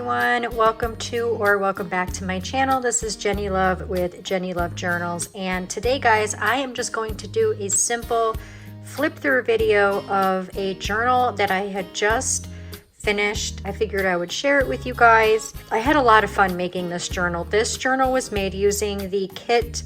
everyone, welcome to or welcome back to my channel. This is Jenny Love with Jenny Love Journals, and today guys I am just going to do a simple flip through video of a journal that I had just finished. I figured I would share it with you guys. I had a lot of fun making this journal. This journal was made using the kit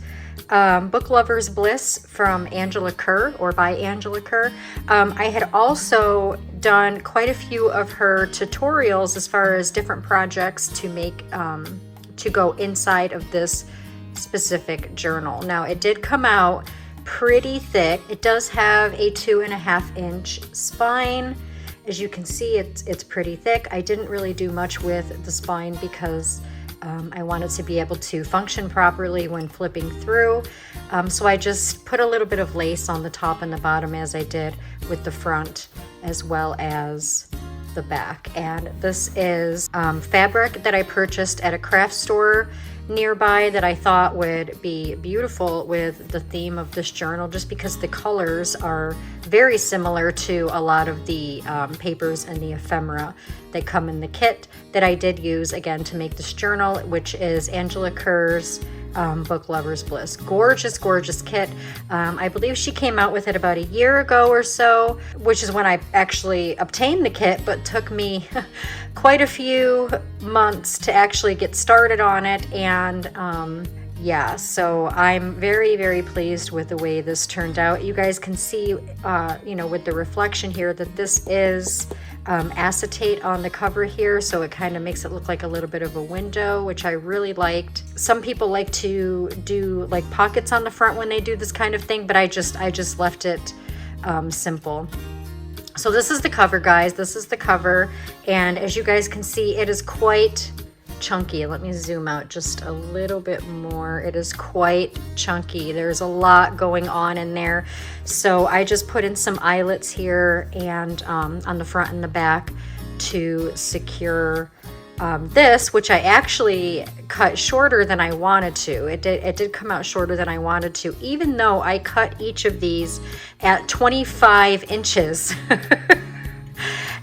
Book Lovers Bliss from Angela Kerr, or by Angela Kerr. I had also done quite a few of her tutorials as far as different projects to make to go inside of this specific journal. Now it did come out pretty thick. It does have a 2.5 inch spine. As you can see, it's pretty thick. I didn't really do much with the spine because I wanted to be able to function properly when flipping through. So I just put a little bit of lace on the top and the bottom as I did with the front as well as the back. And this is fabric that I purchased at a craft store nearby that I thought would be beautiful with the theme of this journal, just because the colors are very similar to a lot of the papers and the ephemera that come in the kit that I did use again to make this journal, which is Angela Kerr's Book Lovers Bliss. Gorgeous, gorgeous kit. I believe she came out with it about a year ago or so, which is when I actually obtained the kit, but took me quite a few months to actually get started on it. And yeah, so I'm very, very pleased with the way this turned out. You guys can see, you know, with the reflection here that this is acetate on the cover here, so it kind of makes it look like a little bit of a window, which I really liked. Some people like to do like pockets on the front when they do this kind of thing, but I just left it simple. So this is the cover, guys. This is the cover, and as you guys can see, it is quite chunky. Let me zoom out just a little bit more. It is quite chunky. There's a lot going on in there. So I just put in some eyelets here and on the front and the back to secure this, which I actually cut shorter than I wanted to. It did come out shorter than I wanted to, even though I cut each of these at 25 inches.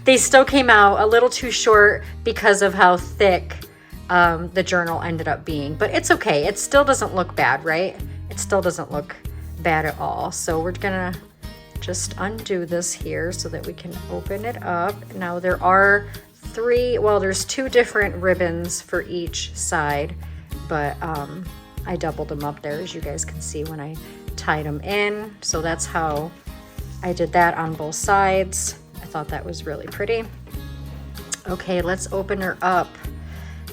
They still came out a little too short because of how thick the journal ended up being, but it's okay. It still doesn't look bad, right? It still doesn't look bad at all. So we're gonna just undo this here so that we can open it up. Now there are there's two different ribbons for each side, but I doubled them up there, as you guys can see when I tied them in. So that's how I did that on both sides. I thought that was really pretty. Okay, let's open her up.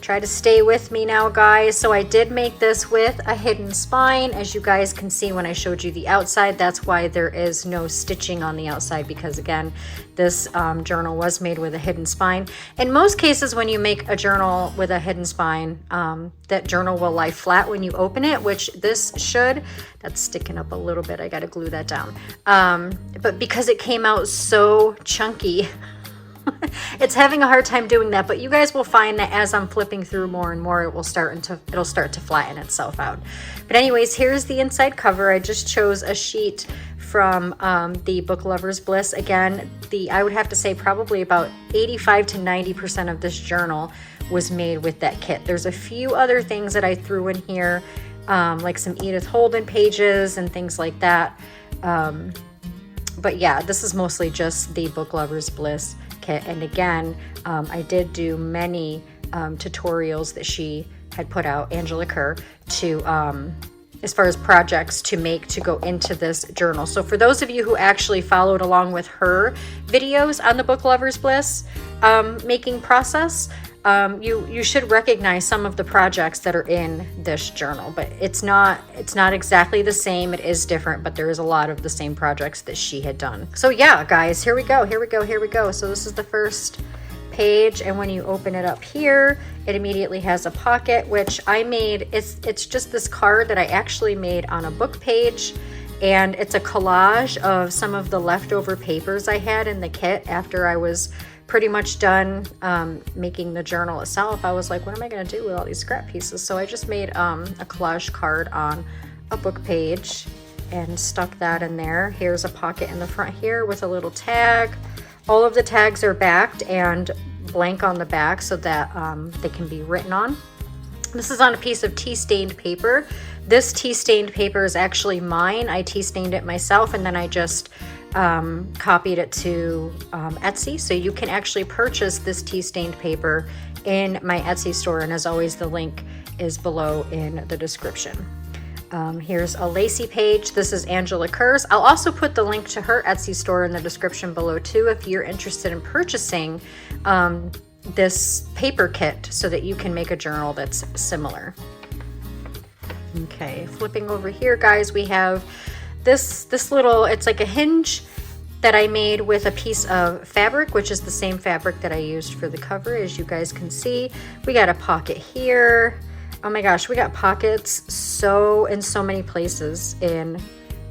Try to stay with me now, guys. So I did make this with a hidden spine. As you guys can see when I showed you the outside, that's why there is no stitching on the outside, because again, this journal was made with a hidden spine. In most cases, when you make a journal with a hidden spine, that journal will lie flat when you open it, which this should. That's sticking up a little bit. I got to glue that down. But because it came out so chunky, it's having a hard time doing that, but you guys will find that as I'm flipping through more and more, it'll start to flatten itself out. But anyways, here's the inside cover. I just chose a sheet from the Book Lovers Bliss. Again, I would have to say probably about 85 to 90% of this journal was made with that kit. There's a few other things that I threw in here, like some Edith Holden pages and things like that. But yeah, this is mostly just the Book Lovers Bliss kit. And again, I did do many tutorials that she had put out, Angela Kerr, to as far as projects to make to go into this journal. So for those of you who actually followed along with her videos on the Book Lovers Bliss making process, you should recognize some of the projects that are in this journal, but it's not exactly the same. It is different, but there is a lot of the same projects that she had done. So yeah, guys, here we go. So this is the first page, and when you open it up here, it immediately has a pocket, which I made. It's just this card that I actually made on a book page, and it's a collage of some of the leftover papers I had in the kit after I was pretty much done making the journal itself. I was like, what am I going to do with all these scrap pieces? So I just made a collage card on a book page and stuck that in there. Here's a pocket in the front here with a little tag. All of the tags are backed, and blank on the back so that they can be written on. This is on a piece of tea stained paper. This tea stained paper is actually mine. I tea stained it myself, and then I just copied it to Etsy. So you can actually purchase this tea stained paper in my Etsy store, and as always, the link is below in the description. Here's a lacy page. This is Angela Kerr's. I'll also put the link to her Etsy store in the description below too if you're interested in purchasing this paper kit so that you can make a journal that's similar. Okay, flipping over here, guys, we have this little, it's like a hinge that I made with a piece of fabric, which is the same fabric that I used for the cover, as you guys can see. We got a pocket here. Oh my gosh, we got pockets in so many places in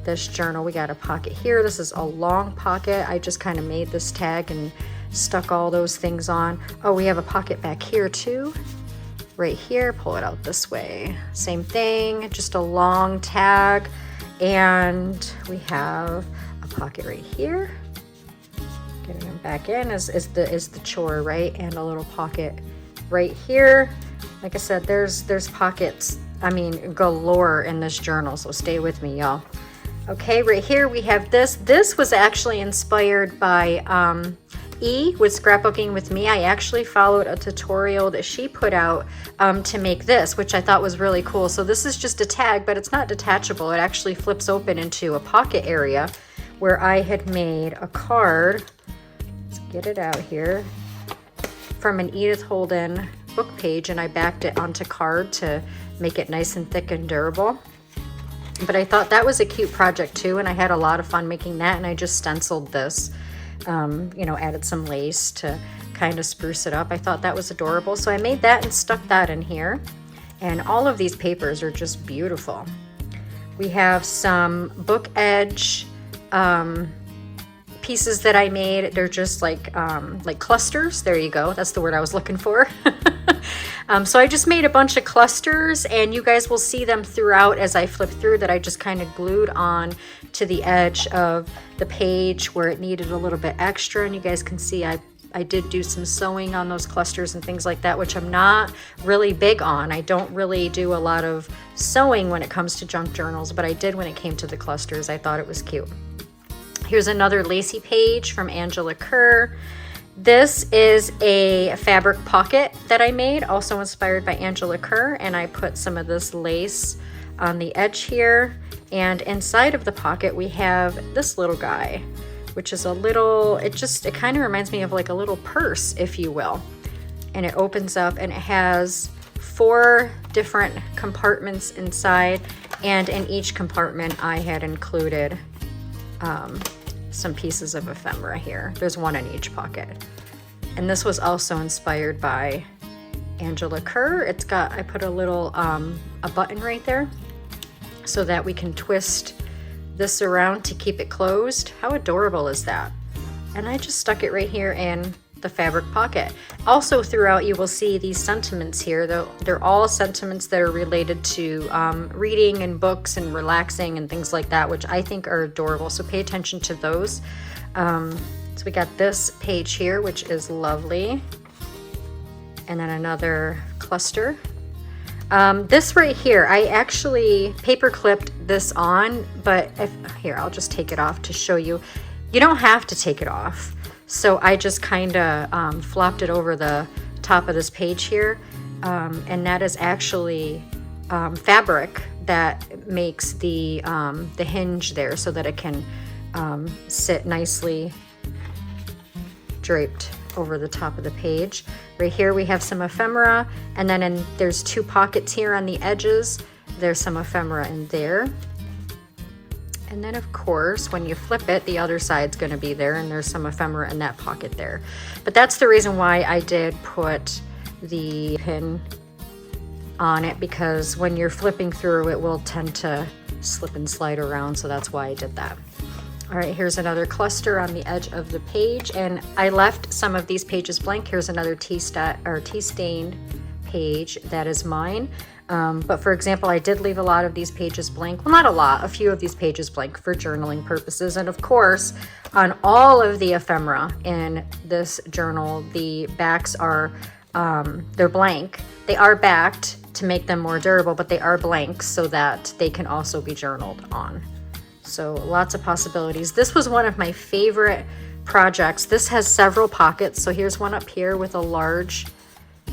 this journal. We got a pocket here. This is a long pocket. I just kind of made this tag and stuck all those things on. Oh, we have a pocket back here too. Right here, pull it out this way. Same thing, just a long tag. And we have a pocket right here. Getting them back in is the chore, right? And a little pocket right here. Like I said, there's pockets, I mean, galore in this journal, so stay with me, y'all. Okay, right here we have this. This was actually inspired by E with Scrapbooking with Me. I actually followed a tutorial that she put out to make this, which I thought was really cool. So this is just a tag, but it's not detachable. It actually flips open into a pocket area where I had made a card. Let's get it out here. From an Edith Holden book page, and I backed it onto card to make it nice and thick and durable. But I thought that was a cute project too, and I had a lot of fun making that, and I just stenciled this. You know, added some lace to kind of spruce it up. I thought that was adorable, so I made that and stuck that in here. And all of these papers are just beautiful. We have some book edge pieces that I made. They're just like clusters. There you go. That's the word I was looking for. So I just made a bunch of clusters, and you guys will see them throughout as I flip through, that I just kind of glued on to the edge of the page where it needed a little bit extra. And you guys can see I did do some sewing on those clusters and things like that, which I'm not really big on. I don't really do a lot of sewing when it comes to junk journals, but I did when it came to the clusters. I thought it was cute. Here's another lacy page from Angela Kerr. This is a fabric pocket that I made, also inspired by Angela Kerr, and I put some of this lace on the edge here. And inside of the pocket we have this little guy, which is a little, it kind of reminds me of like a little purse, if you will. And it opens up and it has 4 different compartments inside, and in each compartment I had included some pieces of ephemera here. There's one in each pocket. And this was also inspired by Angela Kerr. It's got, I put a little, a button right there so that we can twist this around to keep it closed. How adorable is that? And I just stuck it right here in the fabric pocket. Also throughout you will see these sentiments here. They're all sentiments that are related to reading and books and relaxing and things like that, which I think are adorable. So pay attention to those. So we got this page here, which is lovely. And then another cluster. This right here, I actually paper clipped this on, but here, I'll just take it off to show you. You don't have to take it off. So I just kind of flopped it over the top of this page here. And that is actually fabric that makes the hinge there so that it can sit nicely draped over the top of the page. Right here we have some ephemera, and then there's 2 pockets here on the edges. There's some ephemera in there. And then of course, when you flip it, the other side's gonna be there, and there's some ephemera in that pocket there. But that's the reason why I did put the pin on it, because when you're flipping through, it will tend to slip and slide around, so that's why I did that. All right, here's another cluster on the edge of the page, and I left some of these pages blank. Here's another tea stained page that is mine. But for example, I did leave a lot of these pages blank. Well, not a lot, a few of these pages blank for journaling purposes. And of course, on all of the ephemera in this journal, the backs are, they're blank. They are backed to make them more durable, but they are blank so that they can also be journaled on. So lots of possibilities. This was one of my favorite projects. This has several pockets. So here's one up here with a large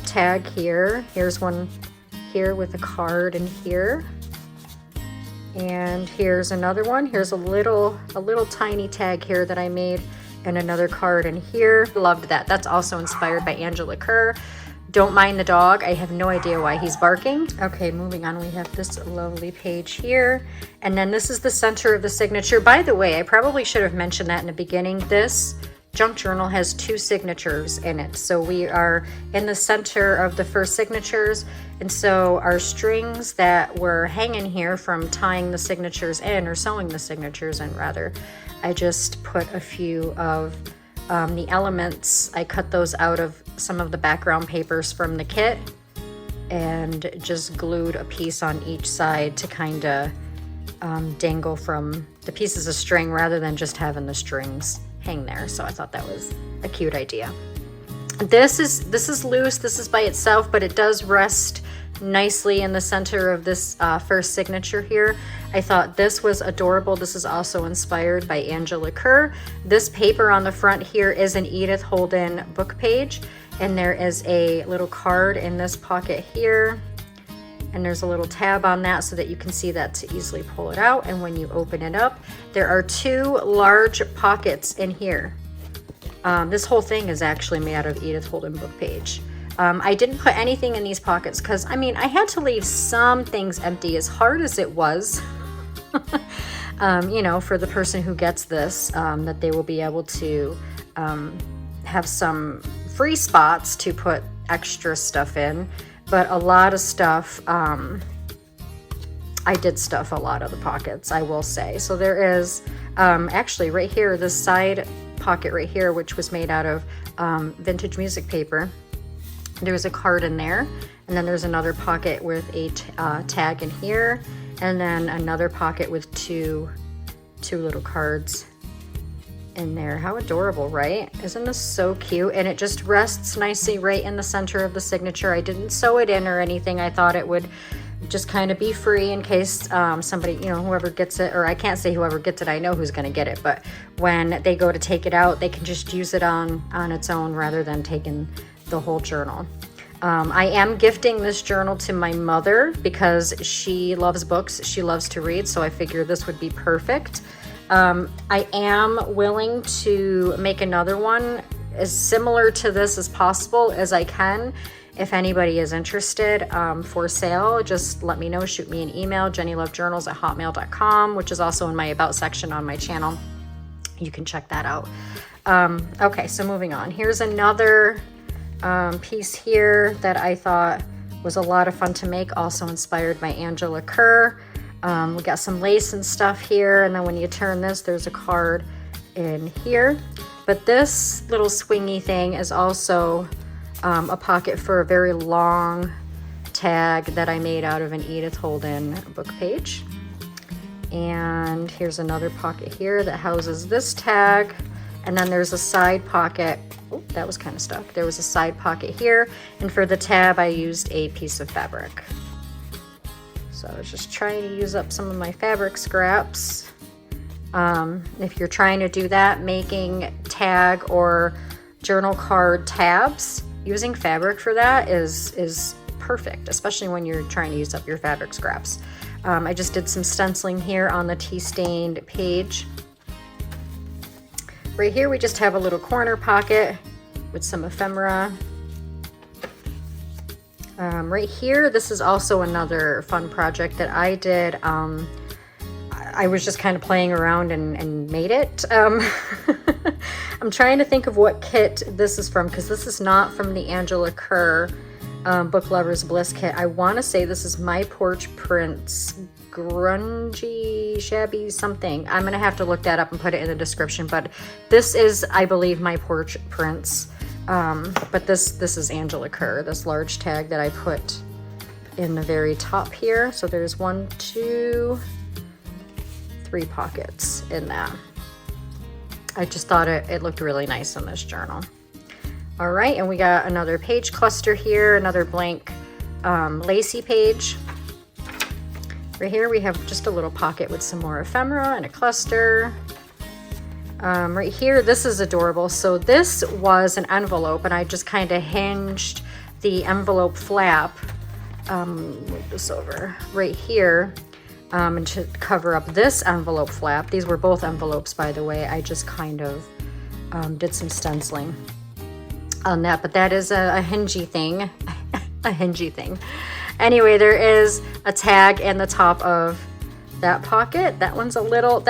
tag here. Here's one here with a card in here. And here's another one. Here's a little tiny tag here that I made and another card in here. Loved that. That's also inspired by Angela Kerr. Don't mind the dog. I have no idea why he's barking. Okay, moving on. We have this lovely page here. And then this is the center of the signature. By the way, I probably should have mentioned that in the beginning. This junk journal has 2 signatures in it. So we are in the center of the first signatures. And so our strings that were hanging here from tying the signatures in, or sewing the signatures in rather, I just put a few of the elements. I cut those out of some of the background papers from the kit and just glued a piece on each side to kind of dangle from the pieces of string rather than just having the strings hang there. So I thought that was a cute idea. This is loose, this is by itself, but it does rest nicely in the center of this first signature here. I thought this was adorable. This is also inspired by Angela Kerr. This paper on the front here is an Edith Holden book page, and there is a little card in this pocket here, and there's a little tab on that so that you can see that to easily pull it out. And when you open it up, there are 2 large pockets in here. This whole thing is actually made out of Edith Holden book page. I didn't put anything in these pockets because, I mean, I had to leave some things empty, as hard as it was, you know, for the person who gets this, that they will be able to have some free spots to put extra stuff in. But a lot of stuff, I did stuff a lot of the pockets, I will say. So there is actually right here, this side pocket right here, which was made out of vintage music paper. There's a card in there, and then there's another pocket with a tag in here, and then another pocket with two little cards in there. How adorable, right? Isn't this so cute? And it just rests nicely right in the center of the signature. I didn't sew it in or anything. I thought it would just kind of be free in case somebody, you know, whoever gets it, or I can't say whoever gets it, I know who's going to get it, but when they go to take it out, they can just use it on its own rather than taking the whole journal. I am gifting this journal to my mother because she loves books. She loves to read, so I figured this would be perfect. I am willing to make another one as similar to this as possible as I can. If anybody is interested, for sale, just let me know. Shoot me an email, jennylovejournals@hotmail.com, which is also in my About section on my channel. You can check that out. Okay, so moving on. Here's another piece here that I thought was a lot of fun to make, also inspired by Angela Kerr. We got some lace and stuff here, and then when you turn this, there's a card in here. But this little swingy thing is also a pocket for a very long tag that I made out of an Edith Holden book page. And here's another pocket here that houses this tag. And then there's a side pocket. Oh, that was kind of stuck. There was a side pocket here. And for the tab, I used a piece of fabric. So I was just trying to use up some of my fabric scraps. If you're trying to do that, making tag or journal card tabs, using fabric for that is perfect, especially when you're trying to use up your fabric scraps. I just did some stenciling here on the tea-stained page. Right here, we just have a little corner pocket with some ephemera. Right here, this is also another fun project that I did. I was just kind of playing around and made it. I'm trying to think of what kit this is from, because this is not from the Angela Kerr Book Lovers Bliss kit. I want to say this is My Porch Prints grungy, shabby something. I'm gonna have to look that up and put it in the description, but this is, I believe, My Porch Prints. But this is Angela Kerr, this large tag that I put in the very top here. So there's 1, 2, 3 pockets in that. I just thought it looked really nice in this journal. All right, and we got another page cluster here, another blank lacy page. Right here we have just a little pocket with some more ephemera and a cluster. Right here, this is adorable. So this was an envelope, and I just kind of hinged the envelope flap, move this over, right here, and to cover up this envelope flap. These were both envelopes, by the way. I just kind of did some stenciling on that, but that is a hingy thing, a hingy thing. Anyway, there is a tag in the top of that pocket. That one's a little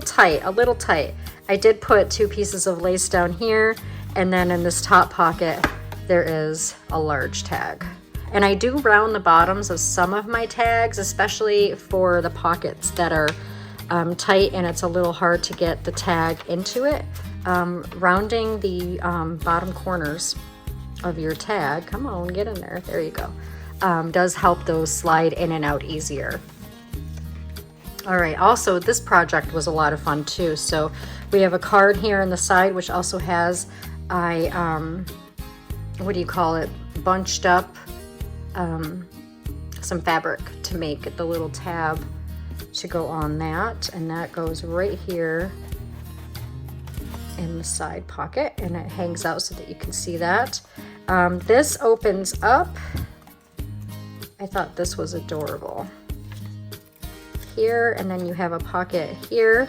tight, a little tight. I did put 2 pieces of lace down here, and then in this top pocket, there is a large tag. And I do round the bottoms of some of my tags, especially for the pockets that are tight and it's a little hard to get the tag into it. Rounding the bottom corners of your tag, come on, get in there, there you go, does help those slide in and out easier. All right, also this project was a lot of fun too. So we have a card here on the side, which also has what do you call it, bunched up some fabric to make the little tab to go on that, and that goes right here in the side pocket, and it hangs out so that you can see that. This opens up. I thought this was adorable. Here, and then you have a pocket here,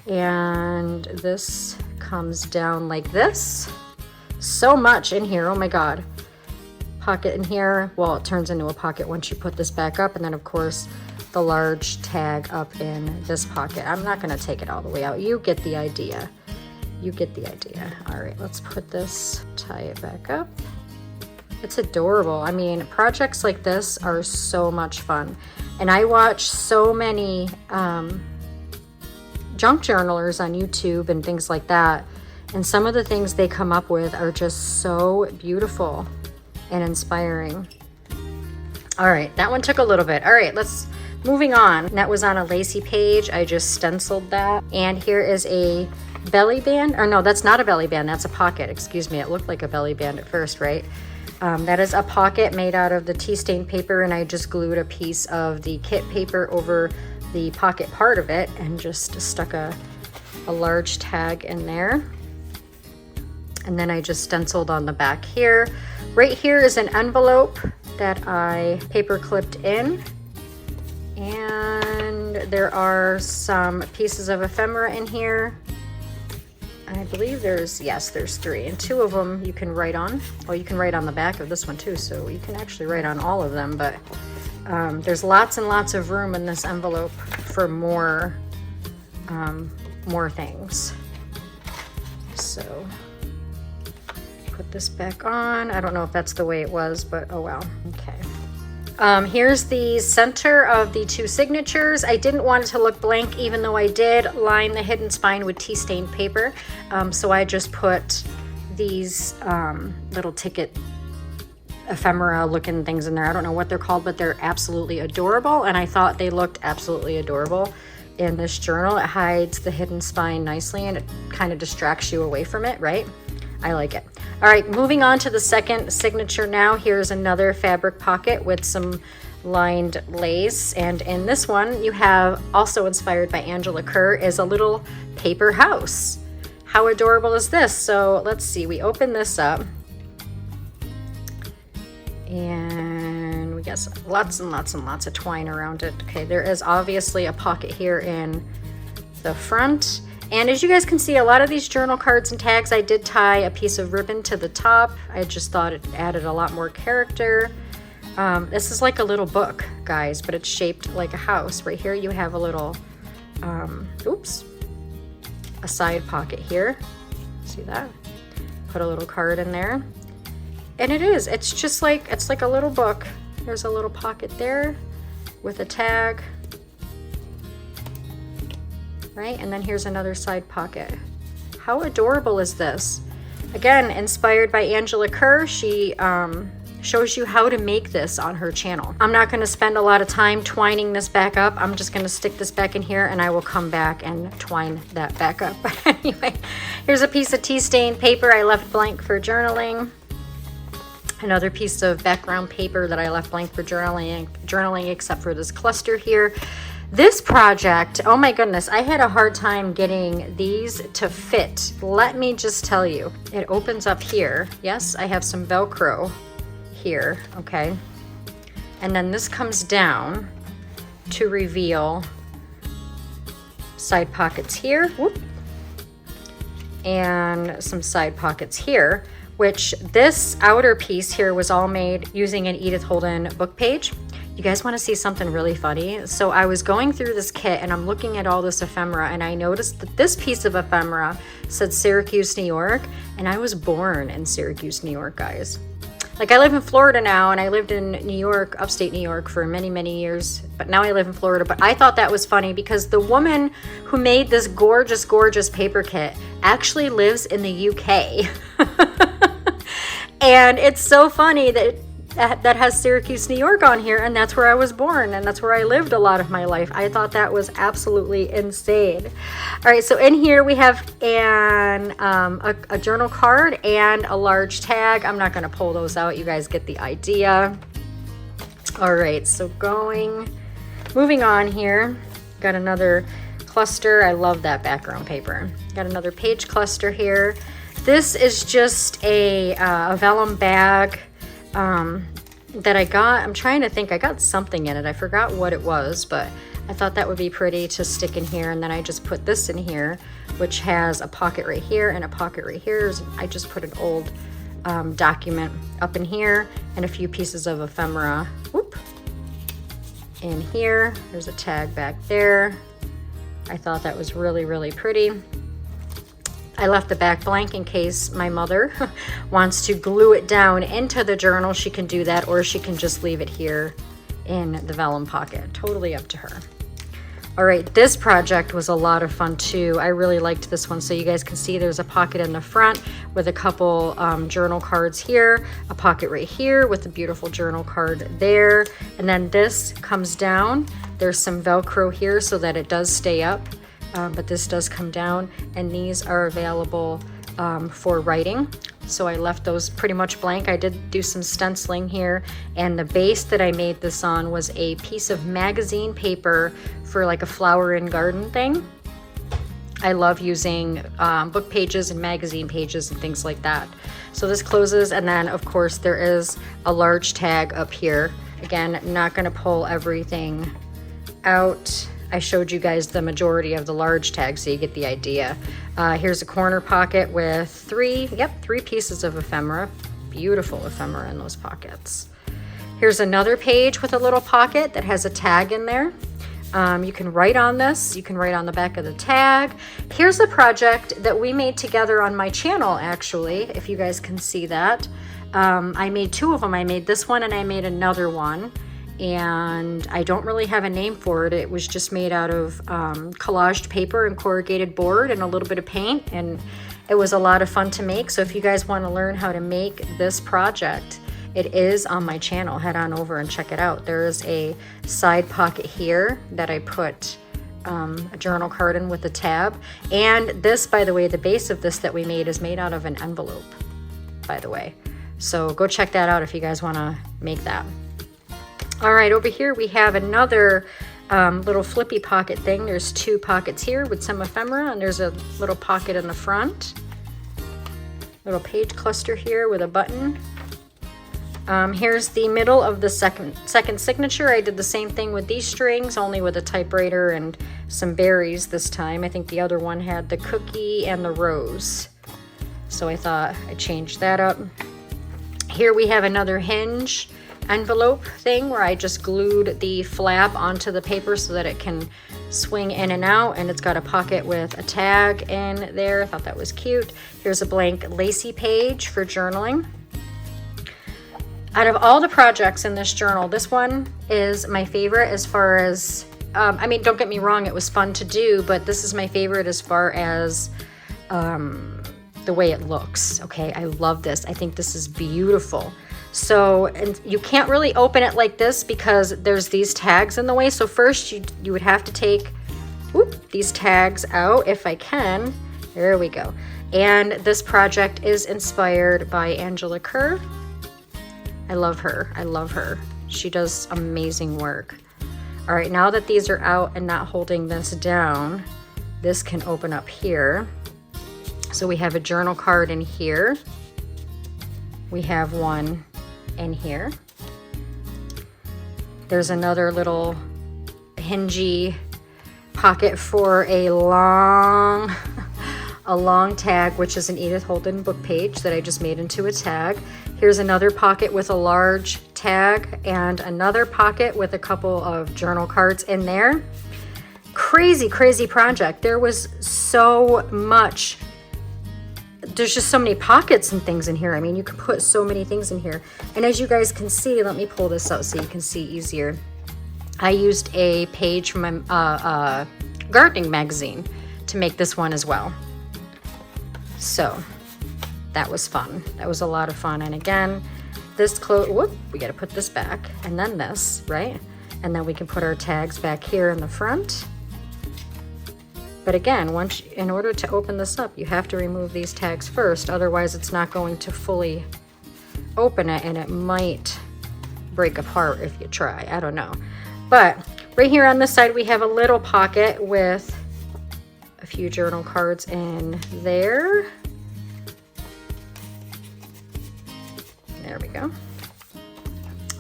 and this comes down like this. So much in here, oh my god. Pocket in here, well, it turns into a pocket once you put this back up, and then of course the large tag up in this pocket. I'm not going to take it all the way out. You get the idea. You get the idea. All right, let's put this, tie it back up. It's adorable. I mean, projects like this are so much fun. And I watch so many junk journalers on YouTube and things like that. And some of the things they come up with are just so beautiful and inspiring. All right, that one took a little bit. All right, moving on. That was on a lacy page. I just stenciled that. And here is a belly band, or no, that's not a belly band, that's a pocket, excuse me. It looked like a belly band at first, right? That is a pocket made out of the tea stain paper, and I just glued a piece of the kit paper over the pocket part of it and just stuck a large tag in there. And then I just stenciled on the back here. Right here is an envelope that I paper clipped in. And there are some pieces of ephemera in here. I believe there's 3, and 2 of them you can write on. Well, you can write on the back of this one too, so you can actually write on all of them, but there's lots and lots of room in this envelope for more things. So put this back on. I don't know if that's the way it was, but oh well. Okay. Here's the center of the 2 signatures. I didn't want it to look blank, even though I did line the hidden spine with tea stained paper. So I just put these little ticket ephemera looking things in there. I don't know what they're called, but they're absolutely adorable. And I thought they looked absolutely adorable in this journal. It hides the hidden spine nicely, and it kind of distracts you away from it, right? I like it. All right, moving on to the second signature now. Here's another fabric pocket with some lined lace. And in this one, you have, also inspired by Angela Kerr, is a little paper house. How adorable is this? So let's see, we open this up. And we got lots and lots and lots of twine around it. Okay, there is obviously a pocket here in the front. And as you guys can see, a lot of these journal cards and tags, I did tie a piece of ribbon to the top. I just thought it added a lot more character. This is like a little book, guys, but it's shaped like a house. Right here you have a little, a side pocket here. See that? Put a little card in there. And it's just like, it's like a little book. There's a little pocket there with a tag. Right? And then here's another side pocket. How adorable is this? Again, inspired by Angela Kerr. She shows you how to make this on her channel. I'm not going to spend a lot of time twining this back up. I'm just going to stick this back in here and I will come back and twine that back up. But anyway, here's a piece of tea stain paper I left blank for journaling. Another piece of background paper that I left blank for journaling except for this cluster here. This project, oh my goodness, I had a hard time getting these to fit. Let me just tell you, it opens up here. Yes, I have some Velcro here, okay? And then this comes down to reveal side pockets here, whoop, and some side pockets here, which this outer piece here was all made using an Edith Holden book page. You guys want to see something really funny? So I was going through this kit and I'm looking at all this ephemera and I noticed that this piece of ephemera said Syracuse, New York, and I was born in Syracuse, New York, guys. Like, I live in Florida now, and I lived in New York, upstate New York, for many, many years, but now I live in Florida. But I thought that was funny because the woman who made this gorgeous, gorgeous paper kit actually lives in the UK. And it's so funny that that has Syracuse, New York on here, and that's where I was born, and that's where I lived a lot of my life. I thought that was absolutely insane. All right, so in here we have a journal card and a large tag. I'm not going to pull those out. You guys get the idea. All right, so moving on here. Got another cluster. I love that background paper. Got another page cluster here. This is just a vellum bag that I got. I'm trying to think, I got something in it. I forgot what it was, but I thought that would be pretty to stick in here. And then I just put this in here, which has a pocket right here and a pocket right here. I just put an old document up in here and a few pieces of ephemera, whoop, in here. There's a tag back there. I thought that was really, really pretty. I left the back blank in case my mother wants to glue it down into the journal. She can do that, or she can just leave it here in the vellum pocket. Totally up to her. All right, this project was a lot of fun too. I really liked this one. So you guys can see there's a pocket in the front with a couple journal cards here, a pocket right here with a beautiful journal card there. And then this comes down. There's some Velcro here so that it does stay up. But this does come down, and these are available for writing. So I left those pretty much blank. I did do some stenciling here, and the base that I made this on was a piece of magazine paper for like a flower and garden thing. I love using book pages and magazine pages and things like that. So this closes, and then of course there is a large tag up here. Again, not going to pull everything out. I showed you guys the majority of the large tag, so you get the idea. Here's a corner pocket with three pieces of ephemera. Beautiful ephemera in those pockets. Here's another page with a little pocket that has a tag in there. You can write on this. You can write on the back of the tag. Here's a project that we made together on my channel, actually, if you guys can see that. I made two of them. I made this one and I made another one. And I don't really have a name for it. It was just made out of collaged paper and corrugated board and a little bit of paint, and it was a lot of fun to make. So if you guys want to learn how to make this project, it is on my channel. Head on over and check it out. There is a side pocket here that I put a journal card in with a tab. And this, by the way, the base of this that we made is made out of an envelope, by the way. So go check that out if you guys want to make that. All right, over here we have another little flippy pocket thing. There's two pockets here with some ephemera, and there's a little pocket in the front. Little page cluster here with a button. Here's the middle of the second signature. I did the same thing with these strings, only with a typewriter and some berries this time. I think the other one had the cookie and the rose. So I thought I'd change that up. Here we have another hinge envelope thing where I just glued the flap onto the paper so that it can swing in and out, and it's got a pocket with a tag in there. I thought that was cute. Here's a blank lacy page for journaling. Out of all the projects in this journal, this one is my favorite as far as, I mean, don't get me wrong, it was fun to do, but this is my favorite as far as the way it looks. Okay, I love this. I think this is beautiful. So, and you can't really open it like this because there's these tags in the way. So first you would have to take these tags out if I can. There we go. And this project is inspired by Angela Kerr. I love her. I love her. She does amazing work. All right, now that these are out and not holding this down, this can open up here. So we have a journal card in here. We have one in here. There's another little hingy pocket for a long tag, which is an Edith Holden book page that I just made into a tag. Here's another pocket with a large tag and another pocket with a couple of journal cards in there. Crazy, crazy project. There was so much. There's just so many pockets and things in here. I mean, you can put so many things in here. And as you guys can see, let me pull this out so you can see easier. I used a page from a gardening magazine to make this one as well. So that was fun. That was a lot of fun. And again, this we got to put this back and then this, right? And then we can put our tags back here in the front. But again, in order to open this up, you have to remove these tags first. Otherwise, it's not going to fully open it, and it might break apart if you try. I don't know. But right here on this side, we have a little pocket with a few journal cards in there. There we go.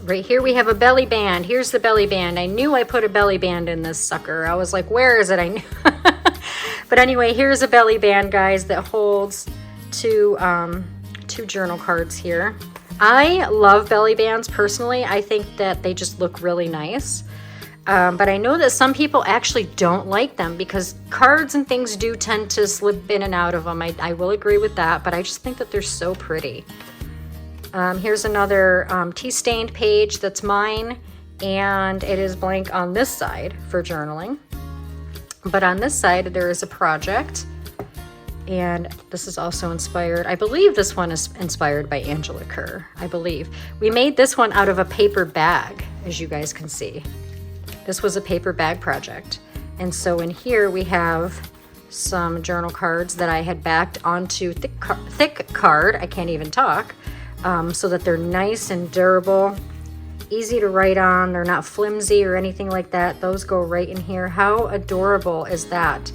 Right here we have a belly band. Here's the belly band. I knew I put a belly band in this sucker. I was like, where is it? I knew. But anyway, here's a belly band, guys, that holds two journal cards here. I love belly bands personally. I think that they just look really nice. But I know that some people actually don't like them because cards and things do tend to slip in and out of them. I will agree with that, but I just think that they're so pretty. Here's another tea-stained page that's mine, and it is blank on this side for journaling. But on this side, there is a project, and this is also inspired. I believe this one is inspired by Angela Kerr, I believe. We made this one out of a paper bag, as you guys can see. This was a paper bag project. And so in here we have some journal cards that I had backed onto thick card, I can't even talk, so that they're nice and durable, easy to write on. They're not flimsy or anything like that. Those go right in here. How adorable is that?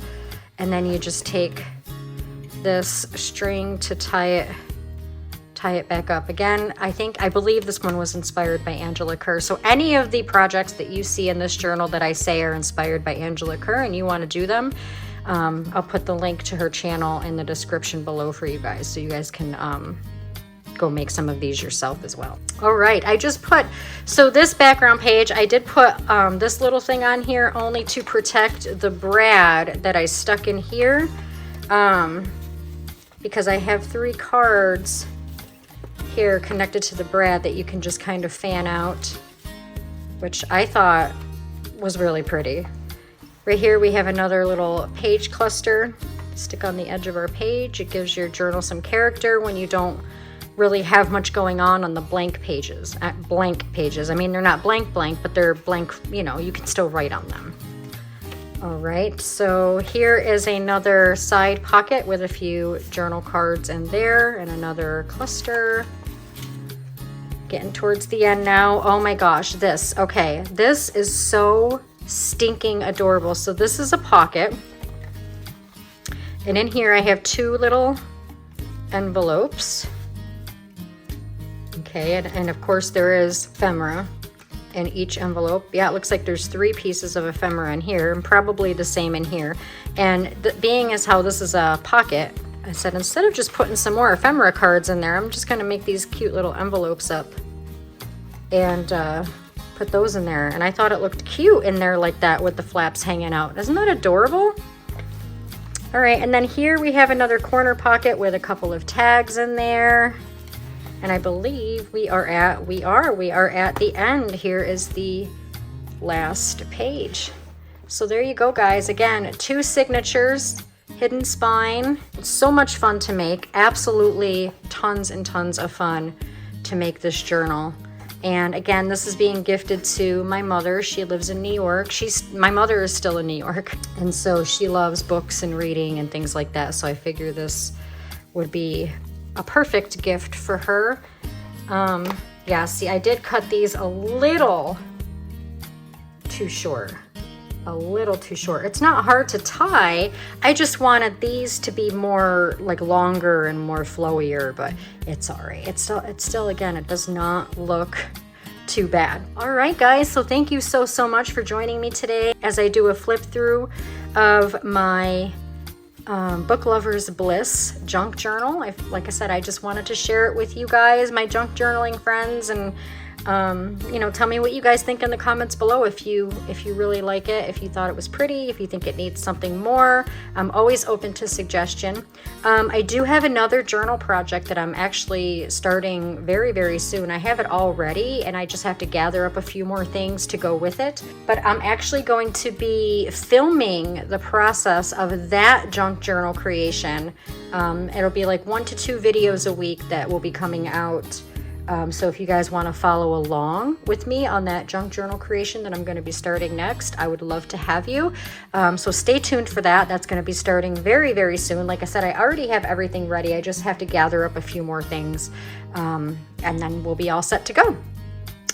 And then you just take this string to tie it back up. Again, I believe this one was inspired by Angela Kerr. So any of the projects that you see in this journal that I say are inspired by Angela Kerr and you want to do them, I'll put the link to her channel in the description below for you guys, so you guys can go make some of these yourself as well. All right, so this background page, I did put this little thing on here only to protect the brad that I stuck in here, because I have 3 cards here connected to the brad that you can just kind of fan out, which I thought was really pretty. Right here we have another little page cluster. Stick on the edge of our page. It gives your journal some character when you don't really have much going on the blank pages. I mean, they're not blank, but they're blank, you know, you can still write on them. All right, so here is another side pocket with a few journal cards in there and another cluster. Getting towards the end now. Oh my gosh, this is so stinking adorable. So this is a pocket, and in here I have 2 little envelopes. Okay, and of course there is ephemera in each envelope. Yeah, it looks like there's 3 pieces of ephemera in here, and probably the same in here. And being as how this is a pocket, I said instead of just putting some more ephemera cards in there, I'm just going to make these cute little envelopes up and put those in there. And I thought it looked cute in there like that with the flaps hanging out. Isn't that adorable? All right, and then here we have another corner pocket with a couple of tags in there. And I believe we are at the end. Here is the last page. So there you go, guys. Again, 2 signatures, hidden spine. It's so much fun to make. Absolutely tons and tons of fun to make this journal. And again, this is being gifted to my mother. She lives in New York. My mother is still in New York, and so she loves books and reading and things like that. So I figure this would be a perfect gift for her. Yeah, see, I did cut these a little too short. A little too short. It's not hard to tie. I just wanted these to be more like longer and more flowier, but it's all right. It's still again, it does not look too bad. All right, guys. So thank you so much for joining me today as I do a flip through of my Book Lovers Bliss junk journal. Like I said, I just wanted to share it with you guys, my junk journaling friends, and you know, tell me what you guys think in the comments below. If you really like it, if you thought it was pretty, if you think it needs something more. I'm always open to suggestion. I do have another journal project that I'm actually starting very soon. I have it all ready, and I just have to gather up a few more things to go with it. But I'm actually going to be filming the process of that junk journal creation. It'll be like 1 to 2 videos a week that will be coming out. So if you guys want to follow along with me on that junk journal creation that I'm going to be starting next, I would love to have you. So stay tuned for that. That's going to be starting very soon. Like I said, I already have everything ready. I just have to gather up a few more things, and then we'll be all set to go.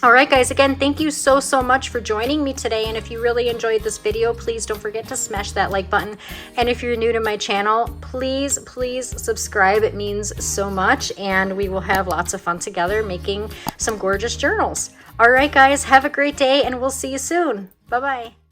All right, guys, again, thank you so much for joining me today. And if you really enjoyed this video, please don't forget to smash that like button. And if you're new to my channel, please subscribe. It means so much, and we will have lots of fun together making some gorgeous journals. All right, guys, have a great day, and we'll see you soon. Bye-bye.